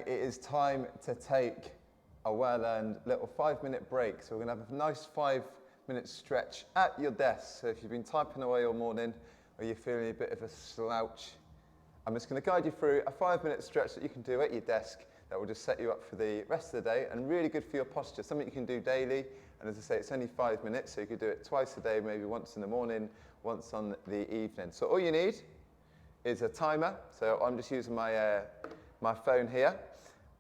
It is time to take a well-earned little 5-minute break. So we're going to have a nice 5-minute stretch at your desk. So if you've been typing away all morning or you're feeling a bit of a slouch, I'm just going to guide you through a 5-minute stretch that you can do at your desk that will just set you up for the rest of the day and really good for your posture. Something you can do daily. And as I say, it's only 5 minutes, so you could do it twice a day, maybe once in the morning, once on the evening. So all you need is a timer. So I'm just using my phone here,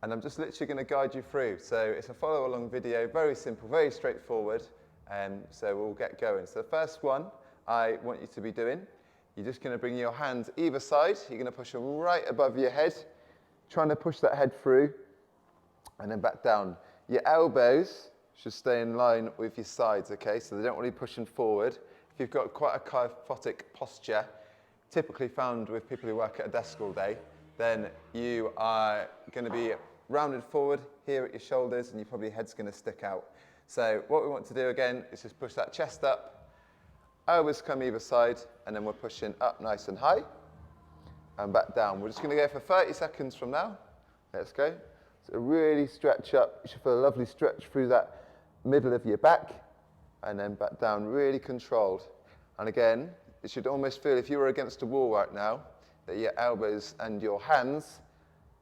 and I'm just literally going to guide you through. So it's a follow along video, very simple, very straightforward, so we'll get going. So the first one I want you to be doing, you're just going to bring your hands either side, you're going to push them right above your head, trying to push that head through, and then back down. Your elbows should stay in line with your sides, okay, so they don't want to be pushing forward. If you've got quite a kyphotic posture, typically found with people who work at a desk all day, then you are going to be rounded forward here at your shoulders and your probably head's going to stick out. So what we want to do again is just push that chest up, elbows come either side, and then we're pushing up nice and high and back down. We're just going to go for 30 seconds from now. Let's go. So really stretch up. You should feel a lovely stretch through that middle of your back and then back down, really controlled. And again, it should almost feel, if you were against a wall right now, that your elbows and your hands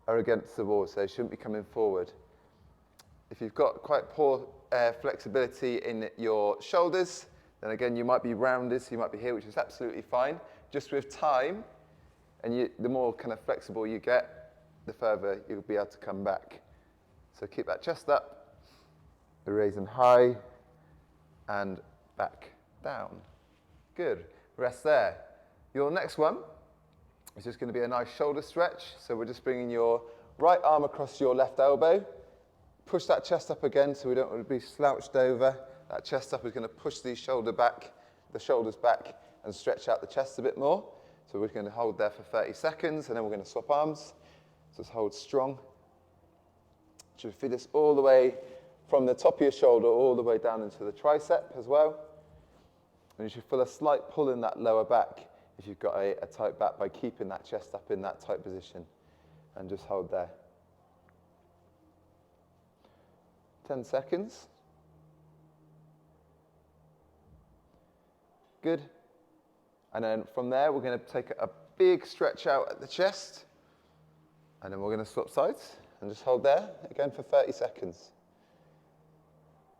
are against the wall, so they shouldn't be coming forward. If you've got quite poor flexibility in your shoulders, then again, you might be rounded, so you might be here, which is absolutely fine. Just with time, and the more kind of flexible you get, the further you'll be able to come back. So keep that chest up, raising high, and back down. Good, rest there. Your next one is just going to be a nice shoulder stretch. So we're just bringing your right arm across your left elbow. Push that chest up again so we don't want to be slouched over. That chest up is going to push the shoulders back and stretch out the chest a bit more. So we're going to hold there for 30 seconds and then we're going to swap arms. So just hold strong. You should feel this all the way from the top of your shoulder all the way down into the tricep as well. And you should feel a slight pull in that lower back if you've got a tight back by keeping that chest up in that tight position. And just hold there. 10 seconds. Good. And then from there, we're going to take a big stretch out at the chest. And then we're going to swap sides and just hold there again for 30 seconds.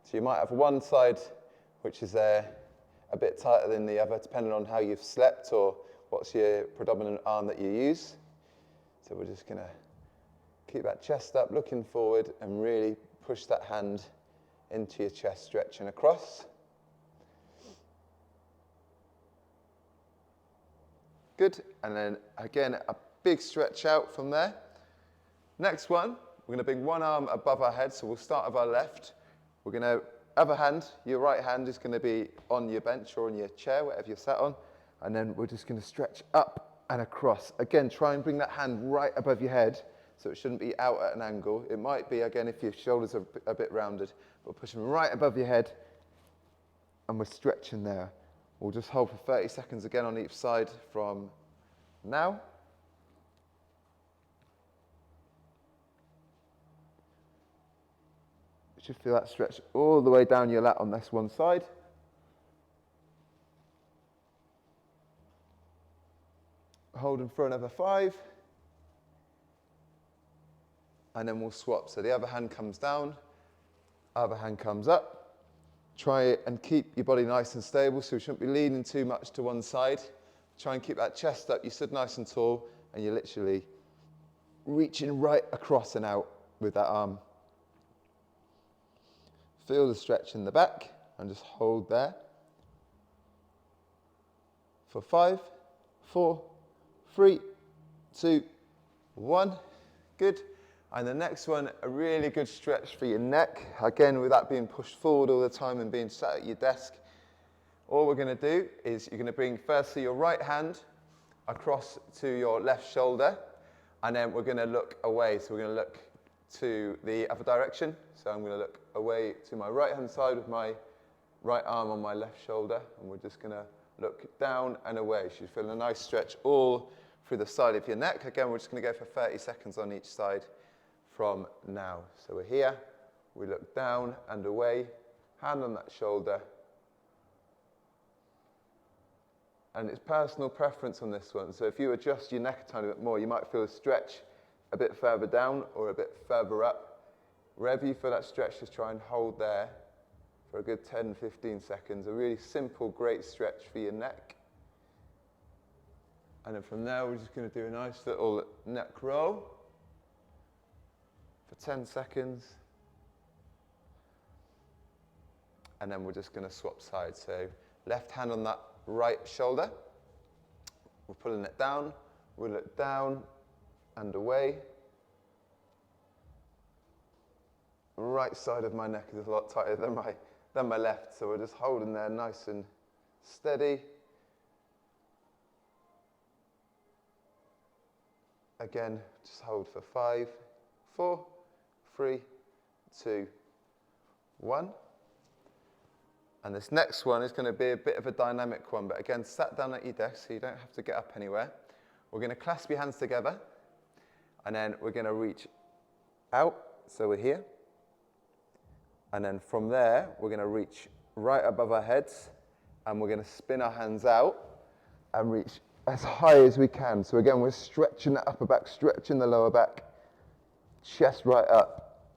So you might have one side which is a bit tighter than the other, depending on how you've slept or what's your predominant arm that you use. So we're just going to keep that chest up, looking forward, and really push that hand into your chest, stretching across. Good. And then again, a big stretch out from there. Next one, we're going to bring one arm above our head, so we'll start with our left. We're going to, other hand, your right hand is going to be on your bench or on your chair, whatever you're sat on. And then we're just going to stretch up and across. Again, try and bring that hand right above your head, so it shouldn't be out at an angle. It might be, again, if your shoulders are a bit rounded, but push them right above your head, and we're stretching there. We'll just hold for 30 seconds again on each side from now. You should feel that stretch all the way down your lat on this one side. Holding for another 5. And then we'll swap. So the other hand comes down, other hand comes up. Try and keep your body nice and stable, so you shouldn't be leaning too much to one side. Try and keep that chest up. You stood nice and tall, and you're literally reaching right across and out with that arm. Feel the stretch in the back and just hold there for 5, 4, 3, 2, 1. Good. And the next one, a really good stretch for your neck. Again, with that being pushed forward all the time and being sat at your desk, all we're going to do is you're going to bring firstly your right hand across to your left shoulder, and then we're going to look away. So we're going to look to the other direction. So I'm going to look away to my right hand side with my right arm on my left shoulder, and we're just going to look down and away. So you're feeling a nice stretch all through the side of your neck. Again, we're just going to go for 30 seconds on each side from now. So we're here, we look down and away, hand on that shoulder. And it's personal preference on this one. So if you adjust your neck a tiny bit more, you might feel a stretch a bit further down or a bit further up. Wherever you feel that stretch, just try and hold there for a good 10, 15 seconds. A really simple, great stretch for your neck. And then from there, we're just going to do a nice little neck roll for 10 seconds. And then we're just going to swap sides. So left hand on that right shoulder. We're pulling it down. We look down and away. Right side of my neck is a lot tighter than my left, so we're just holding there nice and steady. Again, just hold for 5, 4, 3, 2, 1. And this next one is going to be a bit of a dynamic one, but again, sat down at your desk so you don't have to get up anywhere. We're going to clasp your hands together, and then we're going to reach out, so we're here. And then from there, we're going to reach right above our heads, and we're going to spin our hands out and reach as high as we can. So again, we're stretching the upper back, stretching the lower back, chest right up.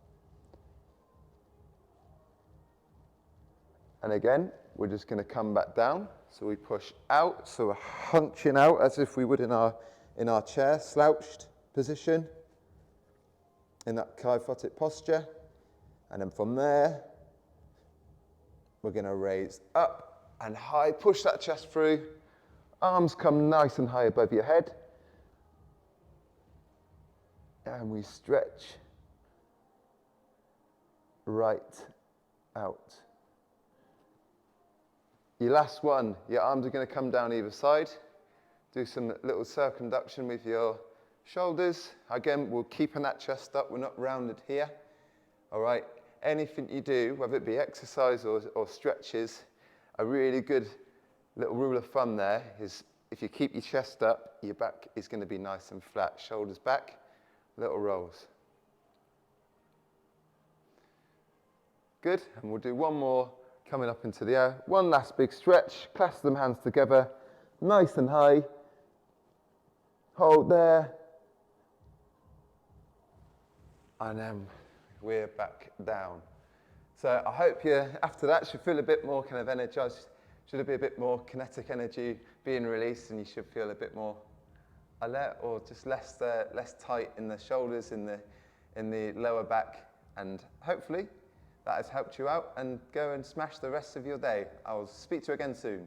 And again, we're just going to come back down. So we push out, so we're hunching out as if we would in our chair, slouched position, in that kyphotic posture. And then from there, we're going to raise up and high, push that chest through. Arms come nice and high above your head. And we stretch right out. Your last one, your arms are going to come down either side. Do some little circumduction with your shoulders. Again, we're keeping that chest up. We're not rounded here. All right. Anything you do, whether it be exercise or stretches, a really good little rule of thumb there is if you keep your chest up, your back is going to be nice and flat. Shoulders back, little rolls. Good. And we'll do one more. Coming up into the air. One last big stretch. Clasp them hands together. Nice and high. Hold there. And then we're back down. So I hope you, after that, should feel a bit more kind of energized. Should be a bit more kinetic energy being released, and you should feel a bit more alert, or just less tight in the shoulders, in the lower back. And hopefully that has helped you out, and go and smash the rest of your day. I'll speak to you again soon.